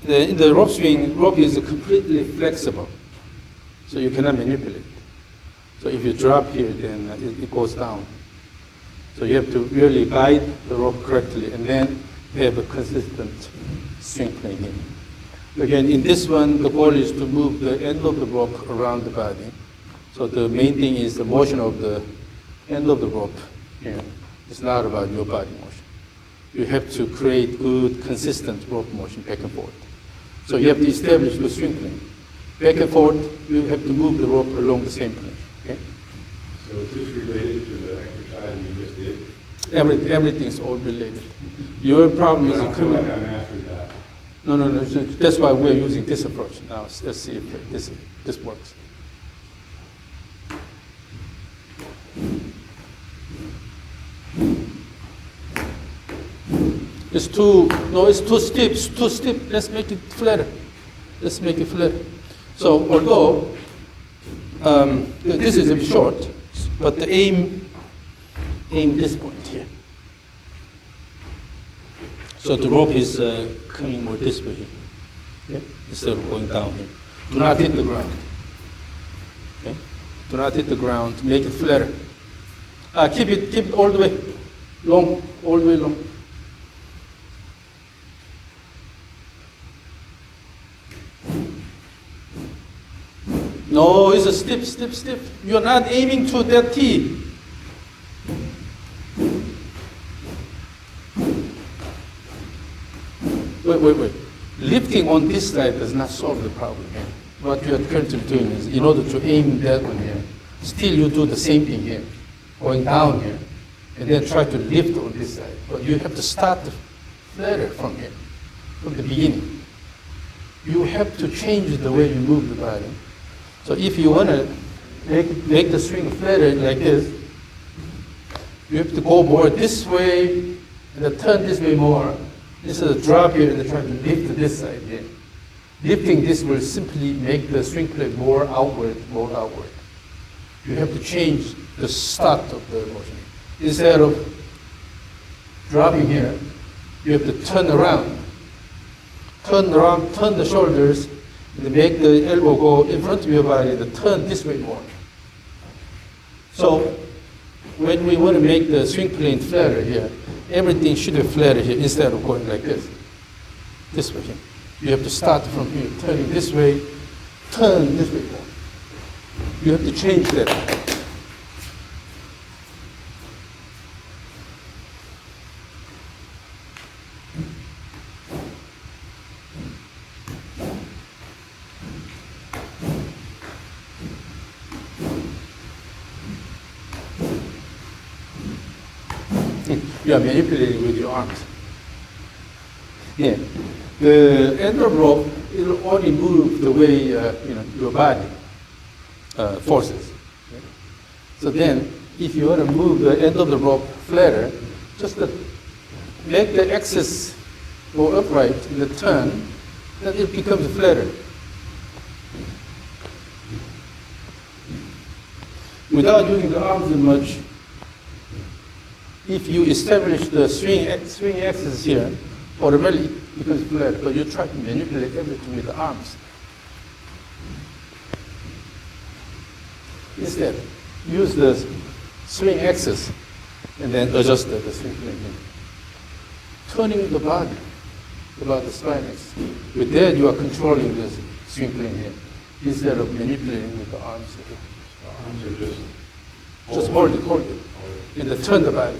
the rope swing, rope is completely flexible, so you cannot manipulate it. So if you drop here, then it goes down. So you have to really guide the rope correctly, and then have a consistent swing plane here. Again, in this one, the goal is to move the end of the rope around the body. So the main thing is the motion of the end of the rope here. It's not about your body motion. You have to create good, consistent rope motion back and forth. So you have to establish the swing plane. Back and forth, you have to move the rope along the same plane. Okay? So is this related to the exercise you just did? Everything's all related. Your problem is I feel like I mastered that. No. That's why we're using this approach. Now, let's see if this works. It's too steep. Let's make it flatter. So although this is a bit short, but the aim this point here. So the rope is coming more this way here, okay? Instead of going down here. Do not hit the ground. Okay? Do not hit the ground. Make it flatter. Keep it all the way long, all the way long. No, it's a steep. You're not aiming to that T. Wait. Lifting on this side does not solve the problem here. What you are currently doing is, in order to aim that one here, still you do the same thing here, going down here, and then try to lift on this side. But you have to start the flatter from here, from the beginning. You have to change the way you move the body. So if you want to make the swing flatter like this, you have to go more this way, and then turn this way more. Instead of drop here and then try to lift this side here. Lifting this will simply make the swing plane more outward. You have to change the start of the motion. Instead of dropping here, you have to turn around, turn the shoulders, and make the elbow go in front of your body and turn this way more. So when we want to make the swing plane flatter here, everything should be flatter here instead of going like this way here. You have to start from here, turning this way, turn this way more. You have to change that. You are manipulating with your arms. Yeah. The end of rope, it will only move the way your body forces. Okay? So then, if you want to move the end of the rope flatter, just make the axis go upright in the turn, then it becomes flatter. Without using the arms as much, if you establish the swing axis here, automatically it becomes flat, but you try to manipulate everything with the arms. Instead, use the swing axis and then adjust the swing plane. Turning the body about the spine axis. With that, you are controlling the swing plane here, instead of manipulating with the arms here. The arms are just hold it, and then turn the body.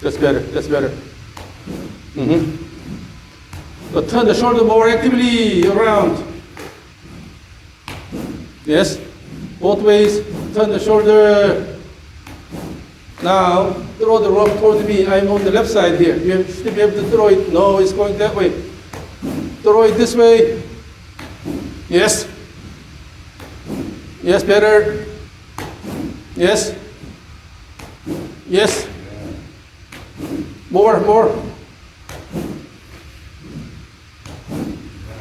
That's better. But turn the shoulder more actively around. Yes, both ways, turn the shoulder. Now, throw the rope toward me. I'm on the left side here. You should be able to throw it. No, it's going that way. Throw it this way. Yes. Yes, better. Yes. Yes. More.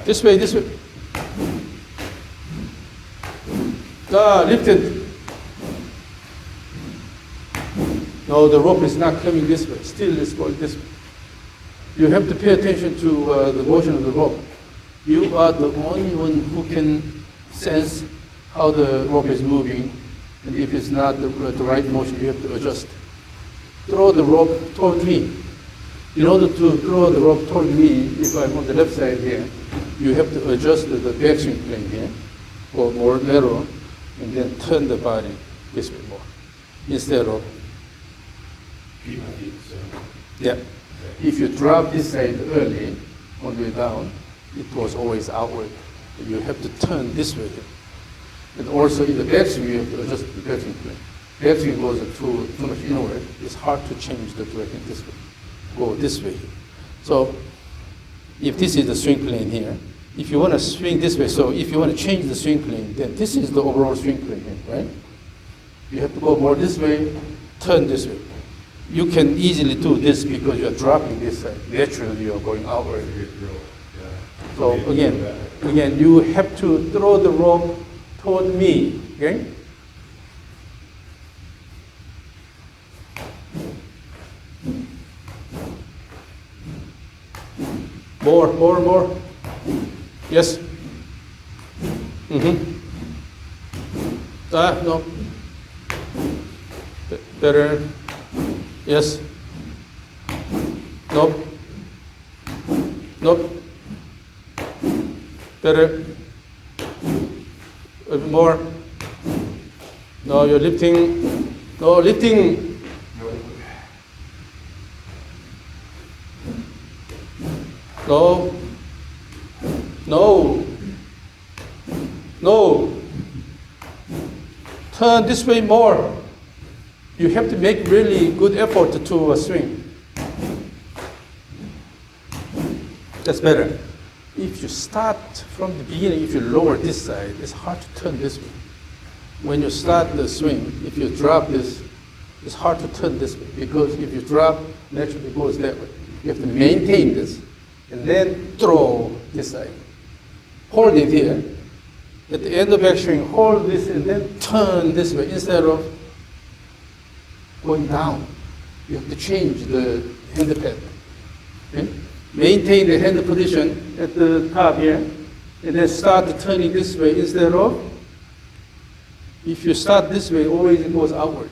This way. Lifted. No, the rope is not coming this way. Still it's going this way. You have to pay attention to the motion of the rope. You are the only one who can sense how the rope is moving, and if it's not the right motion, you have to adjust. Throw the rope toward me. In order to throw the rope toward me, if I'm on the left side here, you have to adjust the backswing plane here, go more narrow, and then turn the body this way more, instead of, Keep my feet the same. yeah. If you drop this side early, on the way down, it was always outward. You have to turn this way. And also in the backswing, you have to adjust the backswing plane. Backswing goes too much inward. It's hard to change the direction this way. Go this way. So if this is the swing plane here, if you want to swing this way, so if you want to change the swing plane, then this is the overall swing plane here, right? You have to go more this way, turn this way. You can easily do this because you're dropping this side. Naturally, you're going outward. So again, you have to throw the rope toward me, okay? More. Yes? No. Better. Yes? Nope. Better. A bit more. No, you're lifting. No, lifting. No. Turn this way more. You have to make really good effort to swing. That's better. If you start from the beginning, if you lower this side, it's hard to turn this way. When you start the swing, if you drop this, it's hard to turn this way because if you drop, naturally it goes that way. You have to maintain this and then throw this side. Hold it here. At the end of backswing, hold this and then turn this way instead of going down. You have to change the hand pad. Okay? Maintain the hand position at the top here, and then start turning this way instead of, if you start this way, always it goes outward.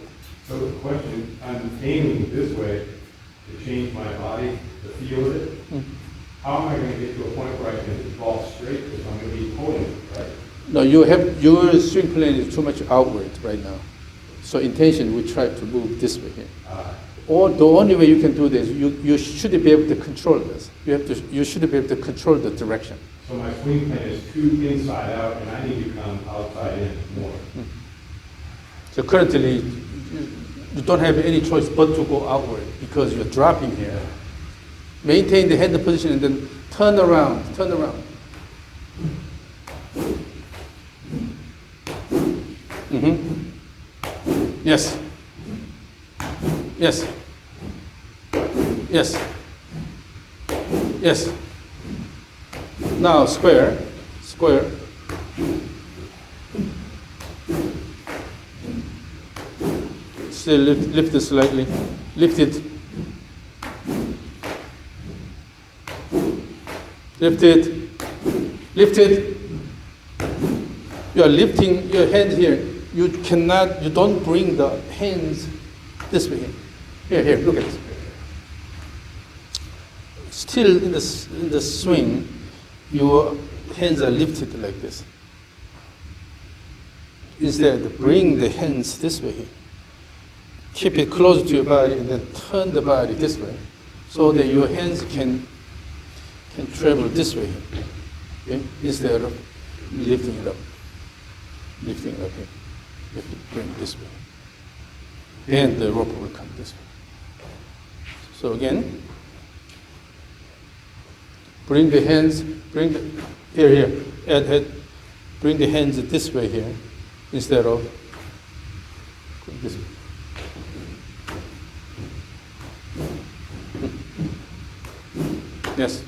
So the question, I'm aiming this way to change my body, to feel it. How am I going to get to a point where I can fall straight because I'm going to be holding it, right? No, your swing plane is too much outward right now. So intention, we try to move this way here. Or the only way you can do this, you should be able to control this. You should be able to control the direction. So my swing plane is too inside out, and I need to come outside in more. So currently, you don't have any choice but to go outward because you're dropping here. Maintain the hand position and then turn around. Yes. Now square. Still lift it slightly. Lift it. You are lifting your hand here. You don't bring the hands this way. Here, look at this. Still in the swing, your hands are lifted like this. Instead, bring the hands this way. Keep it close to your body and then turn the body this way so that your hands can travel this way. Okay? Instead of lifting it up here. You have to bring it this way. Then the rope will come this way. So again, bring the hands, bring the hands this way here instead of this way. Yes.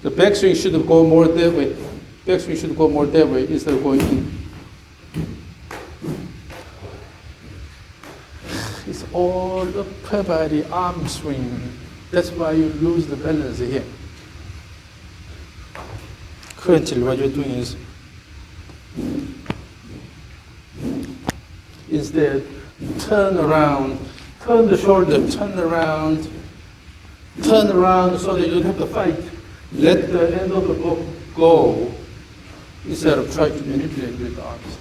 The backswing should go more that way. Backswing should go more that way instead of going in. It's all upper body arm swing. That's why you lose the balance here. Currently, what you're doing is instead turn around, turn the shoulder, turn around so that you don't have to fight. Let the end of the rope go instead of trying to manipulate with the arms.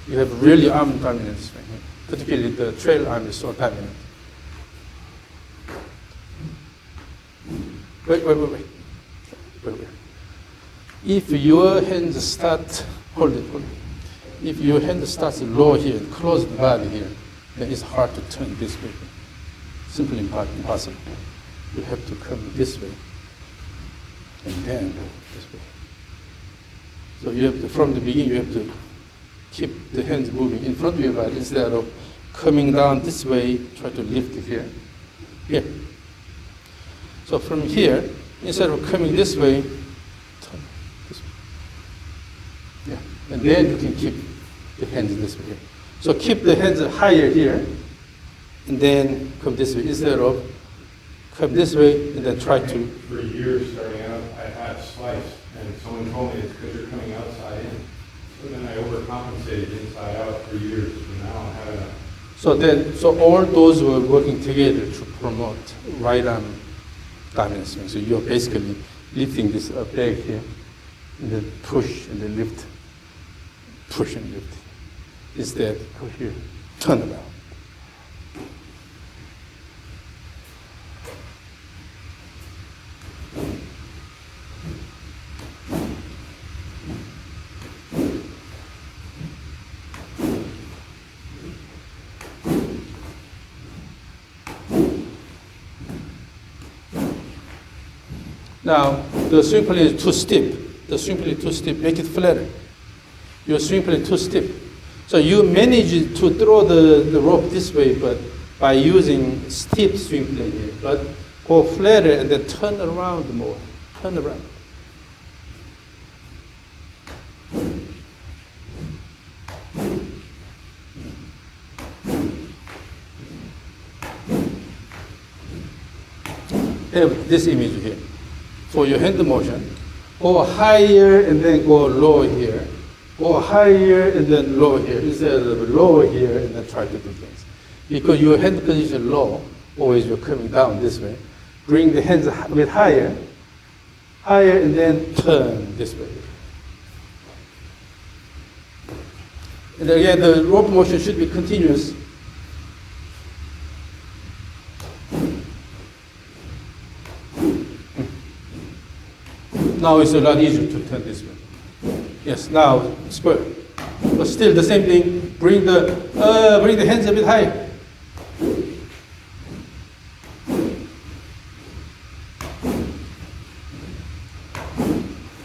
You have really arm dominance, particularly the trail arm is so dominant. Wait. If your hands start, hold it. If your hand starts low here, close the body here, then it's hard to turn this way. Simply impossible. You have to come this way, and then this way. So you have to, from the beginning, you have to keep the hands moving in front of your body instead of coming down this way, try to lift it here. Here. So from here, instead of coming this way, turn this way. Yeah. And then you can keep the hands this way. So keep the hands higher here, and then come this way instead of come this way and then try to. For years starting out, I had sliced, and someone told me it's because you're coming outside in. So then I overcompensated inside out for years, and now I'm having a. So all those were working together to promote right arm dominance swing. So you're basically lifting this up back here, and then push and then lift, push and lift. Instead, go here, turn around. Now, the swing plane is too steep. The swing plane is too steep. Make it flatter. Your swing plane is too steep. So you manage to throw the rope this way, but by using steep swing plane here. But go flatter and then turn around more. Turn around. Have this image here. For your hand motion, go higher and then go lower here. Go higher and then lower here, instead of lower here and then try to do things. Because your hand position low, always you're coming down this way. Bring the hands a bit higher, and then turn this way. And again, the rope motion should be continuous. Now it's a lot easier to turn this way. Yes, now square. But still the same thing. Bring the hands a bit high.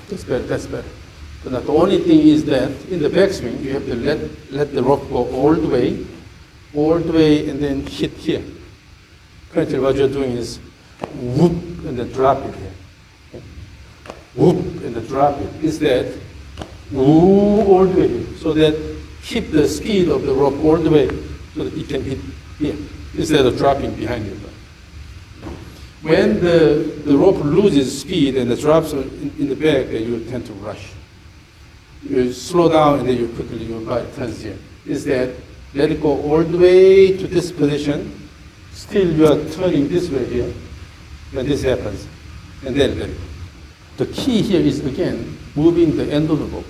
That's better. That's better. But now the only thing is that in the backswing you have to let the rope go all the way, and then hit here. Currently, what you're doing is whoop and then drop it here. Whoop and then drop it. Instead, whoop all the way here. So that keep the speed of the rope all the way so that it can hit here instead of dropping behind you. When the rope loses speed and it drops in the back, then you tend to rush. You slow down and then your body turns here. Instead, let it go all the way to this position. Still you are turning this way here when this happens. And then let it go. The key here is, again, moving the end of the rope.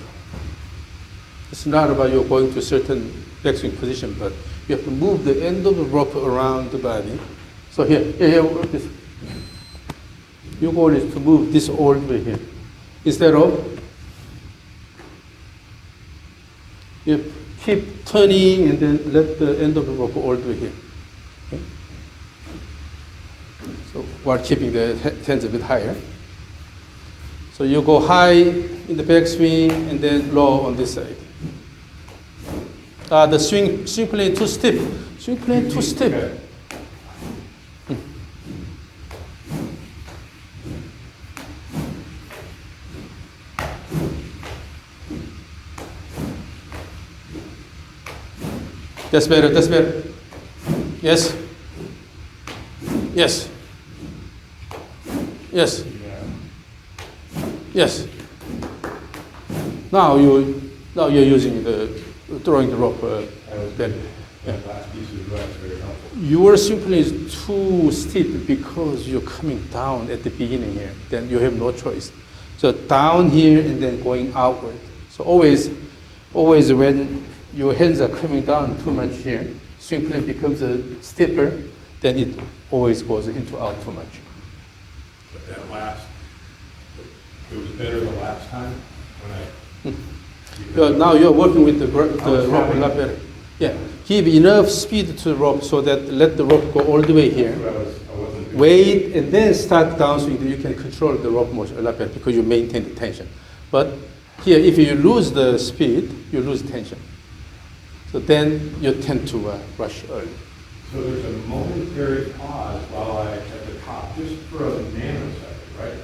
It's not about you going to a certain backswing position, but you have to move the end of the rope around the body. So here, this. Your goal is to move this all the way here. Instead of, you keep turning and then let the end of the rope all the way here. Okay? So while keeping the hands a bit higher. So you go high in the backswing and then low on this side. The swing plane too stiff. Swing plane too stiff. That's better, that's better. Yes. Yes. Yes. Yes. Now you're using throwing the rope better. That last piece of advice is very helpful. Your swing is too steep because you're coming down at the beginning here. Then you have no choice. So down here and then going outward. So always when your hands are coming down too much here, swing plane becomes steeper, then it always goes into out too much. But it was better the last time when Now you're working with the rope a having- lot better. Yeah, give enough speed to the rope so that let the rope go all the way here. I wasn't doing. Wait and then start downswing. You can control the rope motion a lot better because you maintain the tension. But here, if you lose the speed, you lose tension. So then you tend to rush early. So there's a momentary pause while at the top, just for a nanosecond, right?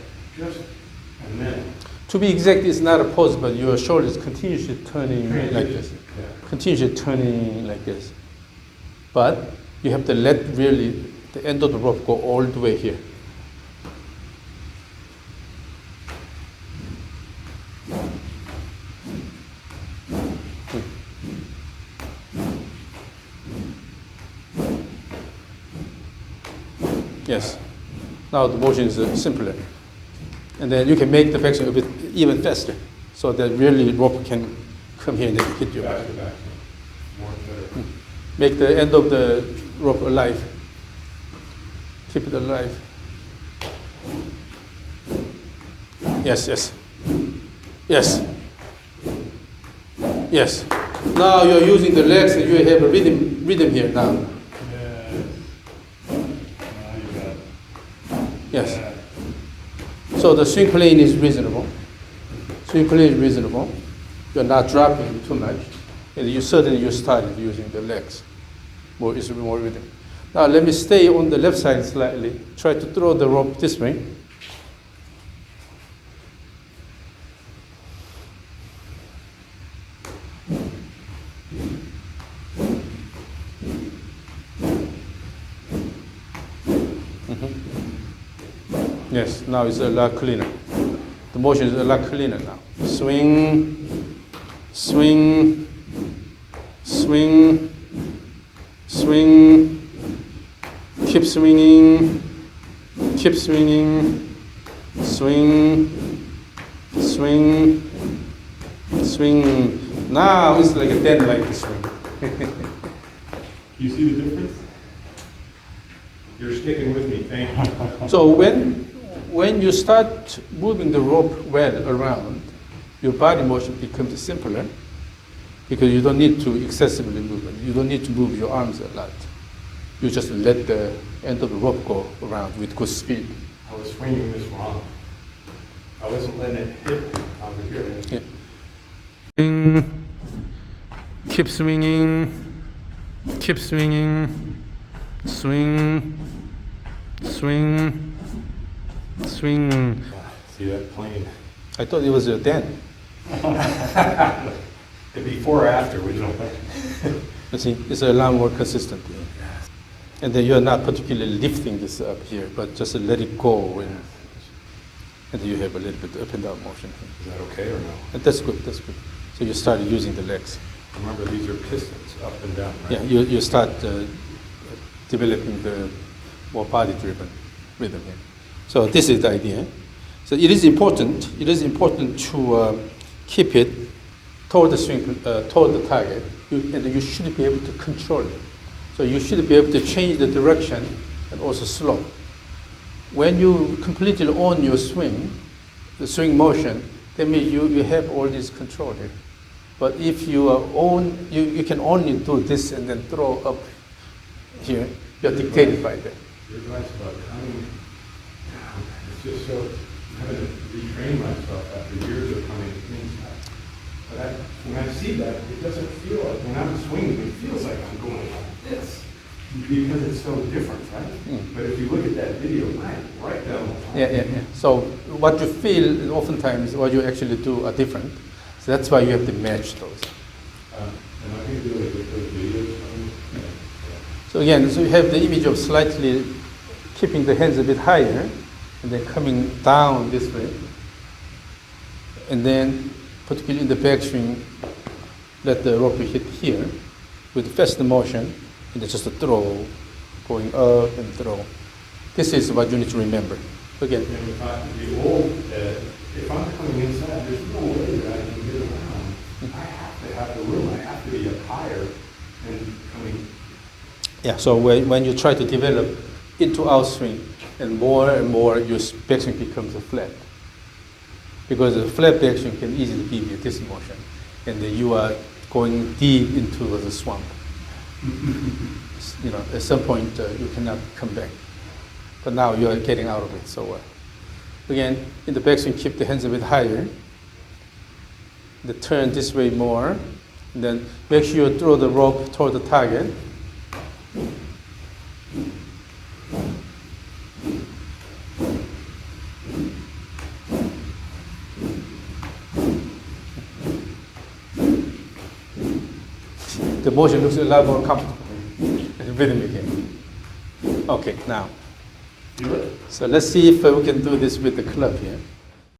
And then. To be exact, it's not a pause, but your shoulders continuously turning like this. Yeah. Continuously turning like this. But you have to let really the end of the rope go all the way here. Yes. Now the motion is simpler. And then you can make the flexion a bit even faster so that really rope can come here and then hit you. Back to back. More better. Make the end of the rope alive. Keep it alive. Yes, yes. Yes. Yes. Now you're using the legs and you have a rhythm here now. Yes. So the swing plane is reasonable. Swing plane is reasonable. You're not dropping too much. And you suddenly started using the legs. It's more rhythm. Now let me stay on the left side slightly. Try to throw the rope this way. Yes, now it's a lot cleaner. The motion is a lot cleaner now. Swing, swing, swing, swing, keep swinging, keep swinging, swing, swing, swing. Now it's like a dead like swing. You see the difference? You're sticking with me, thank you. So when you start moving the rope well around, your body motion becomes simpler because you don't need to excessively move it. You don't need to move your arms a lot. You just let the end of the rope go around with good speed. I was swinging this wrong. I wasn't letting it hit over here. Yeah. Swing, keep swinging, keep swinging, swing, swing, swing. See that plane? I thought it was a den. The before or after, we don't. You see, it's a lot more consistent. And then you're not particularly lifting this up here, but just let it go, and then you have a little bit up and down motion. Is that okay or no? And that's good, that's good. So you start using the legs. Remember, these are pistons, up and down, right? Yeah, you start developing the more body-driven rhythm here. So this is the idea. So it is important to keep it toward the swing, toward the target, and you should be able to control it. So you should be able to change the direction and also slope. When you completely own your swing, the swing motion, that means you have all this control here. But if you you can only do this and then throw up here, you're dictated by that. Your advice about coming down, it's just so, I'm having to retrain myself after years of coming inside. But when I see that, it doesn't feel like, when I'm swinging, it feels like I'm going like this. Because it's so different, right? But if you look at that video, man, right down the line. Yeah. So what you feel, oftentimes, what you actually do are different. So that's why you have to match those. Am I going to do it with those videos? So again, so you have the image of slightly keeping the hands a bit higher, and then coming down this way. And then, particularly in the backswing, let the rope hit here with fast motion, and then just a throw, going up and throw. This is what you need to remember. Again, And if I, the old, if I'm coming inside, there's no way that I can get around. I have to have the room, I have to be up higher and coming. yeah, so when you try to develop into outswing, and more your backswing becomes a flat. Because a flat backswing can easily give you this motion, and then you are going deep into the swamp. You know, at some point you cannot come back. But now you are getting out of it, so again, in the backswing, keep the hands a bit higher. The turn this way more, and then make sure you throw the rope toward the target. The motion looks a lot more comfortable. It's rhythmic again. Okay, now. So let's see if we can do this with the club here.